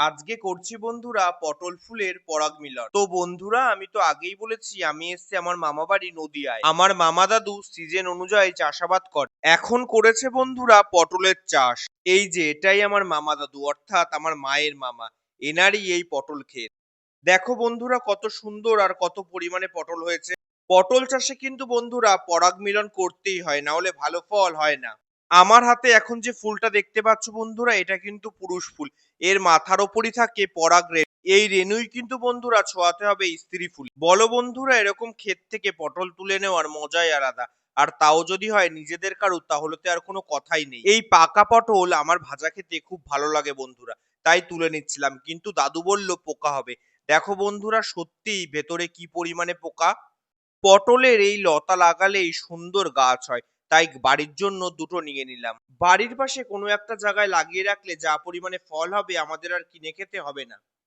আজকে করছি বন্ধুরা পটল ফুলের পরাগ মিলন। তো বন্ধুরা আমি তো আগেই বলেছি আমি এসেছি আমার মামা বাড়ি নদিয়ায়। আমার মামা দাদু সিজন অনুযায়ী চাষাবাদ করে। এখন করেছে বন্ধুরা পটলের চাষ। এই যে এটাই আমার মামা দাদু অর্থাৎ আমার মায়ের মামা। এনারই এই পটল ক্ষেত। দেখো বন্ধুরা কত সুন্দর আর কত পরিমাণে পটল হয়েছে। পটল চাষে কিন্তু বন্ধুরা পরাগ মিলন করতেই হয়, না হলে ভালো ফল হয় না। আমার হাতে এখন যে ফুলটা দেখতে পাচ্ছ বন্ধুরা, এটা কিন্তু পুরুষ ফুল। এর মাথার ওপরই থাকে পরাগ রেণু। এই রেণুই কিন্তু বন্ধুরা ছোঁয়াতে হবে স্ত্রী ফুল। বলো বন্ধুরা, এরকম ক্ষেত থেকে পটল তুলে নেওয়ার মজাই আলাদা। আর তাও যদি হয় নিজেদের কারুর, তাহলে তো আর কোনো কথাই নেই। এই পাকা পটল আমার ভাজা খেতে খুব ভালো লাগে বন্ধুরা, তাই তুলে নিচ্ছিলাম, কিন্তু দাদু বলল পোকা হবে। দেখো বন্ধুরা সত্যিই ভেতরে কি পরিমাণে পোকা। পটলের এই লতা লাগালেই সুন্দর গাছ হয়, তাই বাড়ির জন্য দুটো নিয়ে নিলাম। বাড়ির পাশে কোনো একটা জায়গায় লাগিয়ে রাখলে যা পরিমাণে ফল হবে আমাদের আর কিনে খেতে হবে না।